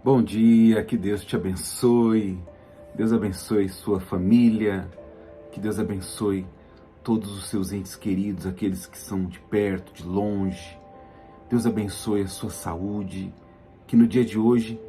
Bom dia, que Deus te abençoe, Deus abençoe sua família, que Deus abençoe todos os seus entes queridos, aqueles que são de perto, de longe. Deus abençoe a sua saúde, que no dia de hoje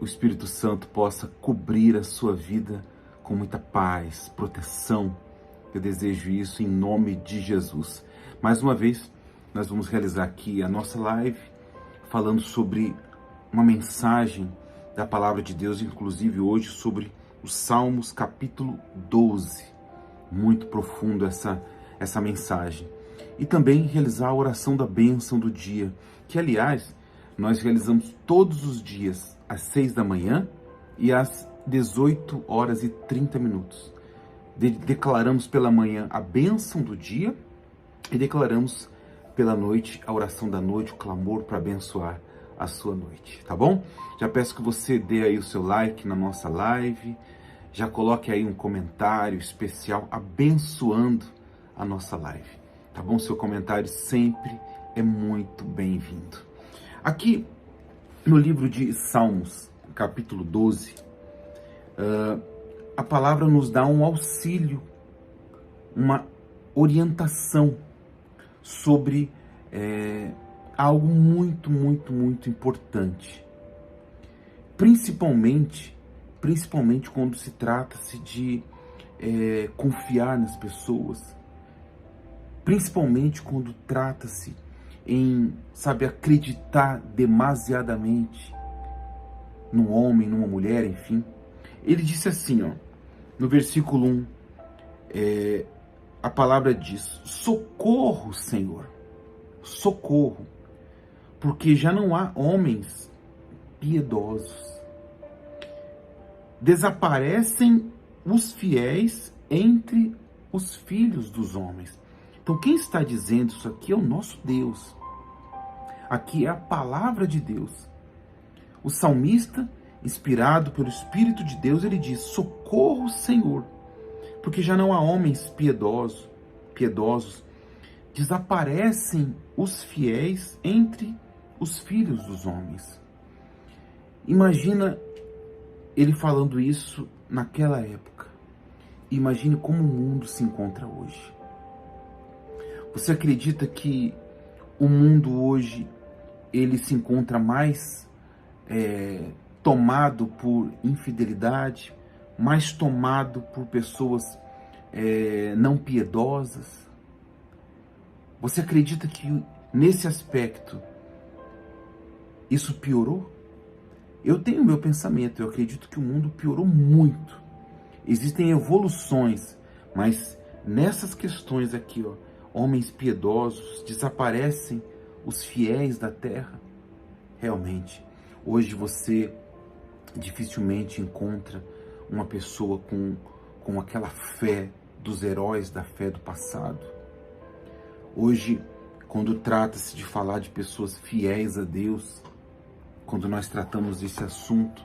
o Espírito Santo possa cobrir a sua vida com muita paz, proteção. Eu desejo isso em nome de Jesus. Mais uma vez, nós vamos realizar aqui a nossa live falando sobre uma mensagem da palavra de Deus, inclusive hoje sobre os Salmos capítulo 12. Muito profundo essa mensagem. E também realizar a oração da bênção do dia, que aliás, nós realizamos todos os dias às 6 da manhã e às 18 horas e 30 minutos. Declaramos pela manhã a bênção do dia e declaramos pela noite a oração da noite, o clamor para abençoar a sua noite, tá bom? Já peço que você dê aí o seu like na nossa live, já coloque aí um comentário especial abençoando a nossa live, tá bom? Seu comentário sempre é muito bem-vindo. Aqui no livro de Salmos, capítulo 12, a palavra nos dá um auxílio, uma orientação sobre algo muito, muito, muito importante. Principalmente quando se trata-se de confiar nas pessoas. Principalmente quando trata-se em, acreditar demasiadamente num homem, numa mulher, enfim. Ele disse assim, no versículo 1, a palavra diz: socorro, Senhor, socorro, porque já não há homens piedosos. Desaparecem os fiéis entre os filhos dos homens. Então quem está dizendo isso aqui é o nosso Deus. Aqui é a palavra de Deus. O salmista, inspirado pelo Espírito de Deus, ele diz: socorro, Senhor, porque já não há homens piedosos. Desaparecem os fiéis entre os filhos dos homens. Imagina ele falando isso naquela época. Imagine como o mundo se encontra hoje. Você acredita que o mundo hoje ele se encontra mais tomado por infidelidade, mais tomado por pessoas não piedosas? Você acredita que nesse aspecto isso piorou? Eu tenho meu pensamento, eu acredito que o mundo piorou muito. Existem evoluções, mas nessas questões aqui, homens piedosos, desaparecem os fiéis da terra. Realmente, hoje você dificilmente encontra uma pessoa com aquela fé dos heróis da fé do passado. Hoje, quando trata-se de falar de pessoas fiéis a Deus, quando nós tratamos desse assunto,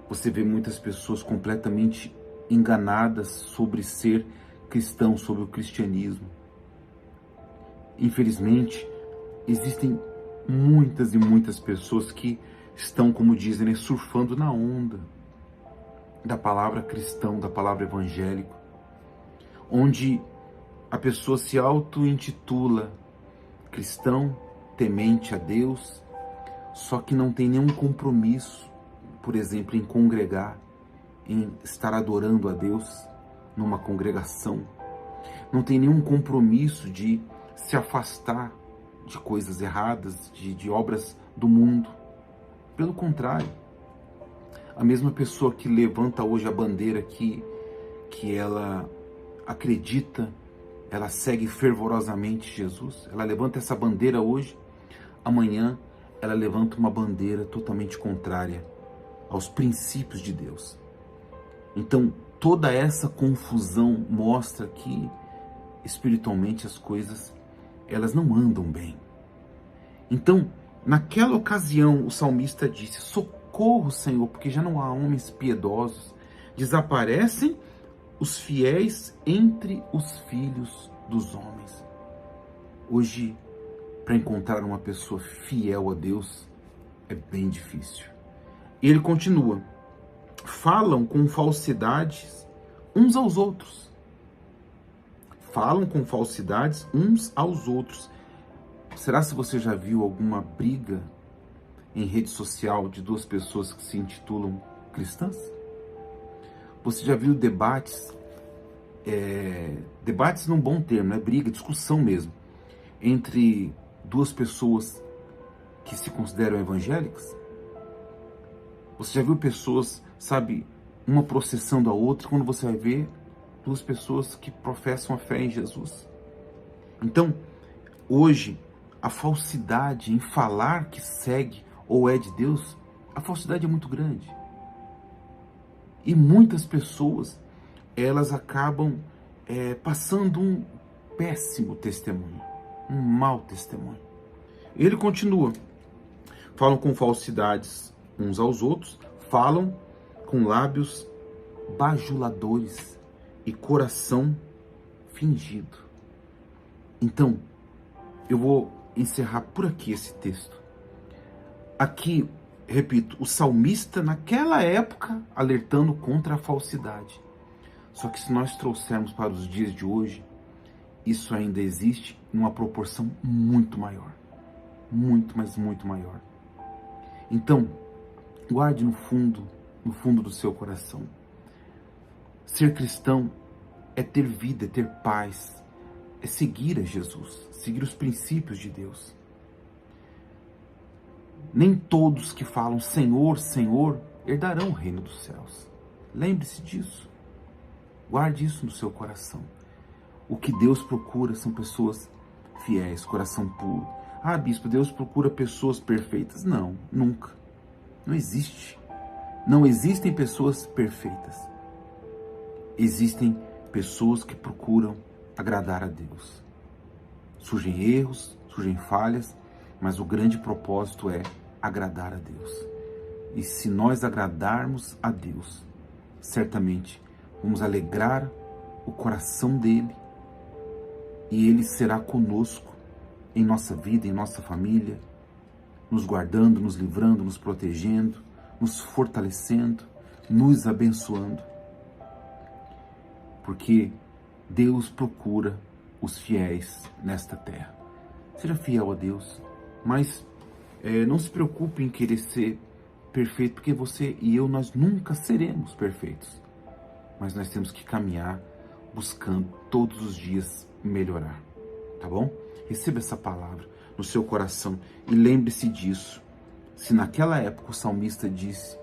você vê muitas pessoas completamente enganadas sobre ser cristão, sobre o cristianismo. Infelizmente, existem muitas e muitas pessoas que estão, como dizem, surfando na onda da palavra cristão, da palavra evangélico, onde a pessoa se auto-intitula cristão, temente a Deus, só que não tem nenhum compromisso, por exemplo, em congregar, em estar adorando a Deus numa congregação. Não tem nenhum compromisso de se afastar de coisas erradas, de obras do mundo. Pelo contrário, a mesma pessoa que levanta hoje a bandeira que ela acredita, ela segue fervorosamente Jesus, ela levanta essa bandeira hoje, amanhã ela levanta uma bandeira totalmente contrária aos princípios de Deus. Então, toda essa confusão mostra que, espiritualmente, as coisas, elas não andam bem. Então, naquela ocasião, o salmista disse: socorro, Senhor, porque já não há homens piedosos. Desaparecem os fiéis entre os filhos dos homens. Hoje, para encontrar uma pessoa fiel a Deus, é bem difícil. E ele continua: falam com falsidades uns aos outros. Falam com falsidades uns aos outros. Será se você já viu alguma briga em rede social de duas pessoas que se intitulam cristãs? Você já viu debates, debates num bom termo, né? Briga, discussão mesmo, entre duas pessoas que se consideram evangélicas? Você já viu pessoas, sabe, uma processando a outra, quando você vai ver duas pessoas que professam a fé em Jesus? Então, hoje, a falsidade em falar que segue ou é de Deus, a falsidade é muito grande. E muitas pessoas, elas acabam passando um péssimo testemunho, um mau testemunho. Ele continua: falam com falsidades uns aos outros, falam com lábios bajuladores e coração fingido. Então, eu vou encerrar por aqui esse texto. Aqui, repito, o salmista naquela época alertando contra a falsidade. Só que se nós trouxermos para os dias de hoje, isso ainda existe em uma proporção muito maior. Muito, mas muito maior. Então, guarde no fundo do seu coração. Ser cristão é ter vida, é ter paz, é seguir a Jesus, seguir os princípios de Deus. Nem todos que falam Senhor, Senhor, herdarão o reino dos céus. Lembre-se disso. Guarde isso no seu coração. O que Deus procura são pessoas fiéis, coração puro. Ah, bispo, Deus procura pessoas perfeitas. Não, nunca. Não existe. Não existem pessoas perfeitas. Existem pessoas que procuram agradar a Deus. Surgem erros, surgem falhas, mas o grande propósito é agradar a Deus. E se nós agradarmos a Deus, certamente vamos alegrar o coração dele e ele será conosco em nossa vida, em nossa família, nos guardando, nos livrando, nos protegendo, nos fortalecendo, nos abençoando. Porque Deus procura os fiéis nesta terra. Seja fiel a Deus, mas não se preocupe em querer ser perfeito, porque você e eu, nós nunca seremos perfeitos. Mas nós temos que caminhar buscando todos os dias melhorar, tá bom? Receba essa palavra no seu coração e lembre-se disso. Se naquela época o salmista disse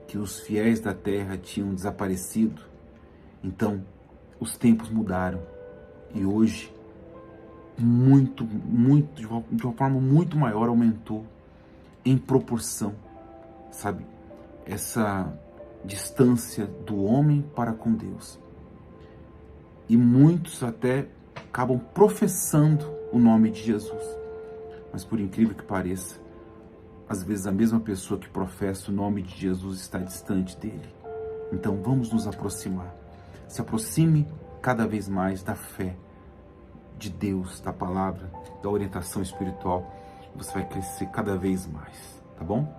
que os fiéis da terra tinham desaparecido, então os tempos mudaram e hoje de uma forma muito maior aumentou em proporção, sabe, essa distância do homem para com Deus. E muitos até acabam professando o nome de Jesus. Mas por incrível que pareça, às vezes a mesma pessoa que professa o nome de Jesus está distante dele. Então vamos nos aproximar. Se aproxime cada vez mais da fé de Deus, da palavra, da orientação espiritual. Você vai crescer cada vez mais, tá bom?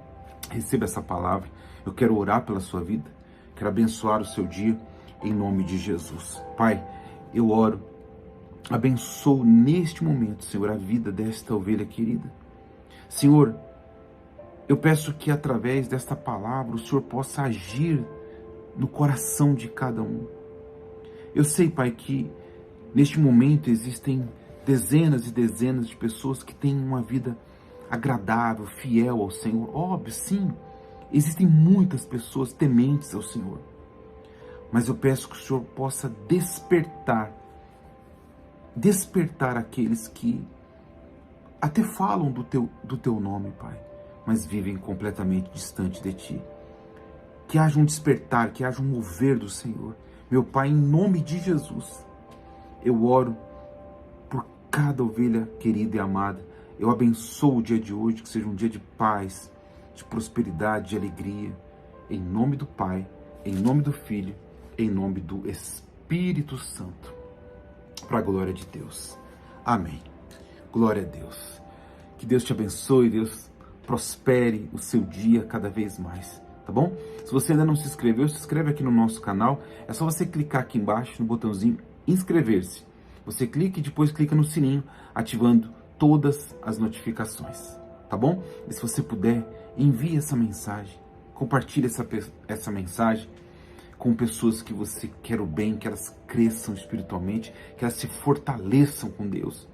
Receba essa palavra. Eu quero orar pela sua vida. Quero abençoar o seu dia em nome de Jesus. Pai, eu oro. Abençoo neste momento, Senhor, a vida desta ovelha querida. Senhor, eu peço que através desta palavra o Senhor possa agir no coração de cada um. Eu sei, Pai, que neste momento existem dezenas e dezenas de pessoas que têm uma vida agradável, fiel ao Senhor. Óbvio, sim, existem muitas pessoas tementes ao Senhor. Mas eu peço que o Senhor possa despertar aqueles que até falam do teu nome, Pai, mas vivem completamente distante de Ti. Que haja um despertar, que haja um mover do Senhor. Meu Pai, em nome de Jesus, eu oro por cada ovelha querida e amada. Eu abençoo o dia de hoje, que seja um dia de paz, de prosperidade, de alegria. Em nome do Pai, em nome do Filho, em nome do Espírito Santo. Para a glória de Deus. Amém. Glória a Deus. Que Deus te abençoe, Deus prospere o seu dia cada vez mais. tá bom? Se você ainda não se inscreveu, se inscreve aqui no nosso canal. É só você clicar aqui embaixo no botãozinho inscrever-se. Você clica e depois clica no sininho, ativando todas as notificações, tá bom? E se você puder, envie essa mensagem, compartilhe essa mensagem com pessoas que você quer o bem, que elas cresçam espiritualmente, que elas se fortaleçam com Deus.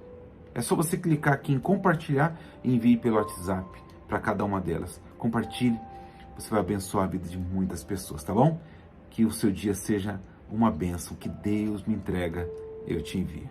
É só você clicar aqui em compartilhar e envie pelo WhatsApp para cada uma delas. Compartilhe, você vai abençoar a vida de muitas pessoas, tá bom? Que o seu dia seja uma bênção, que Deus me entrega, eu te envio.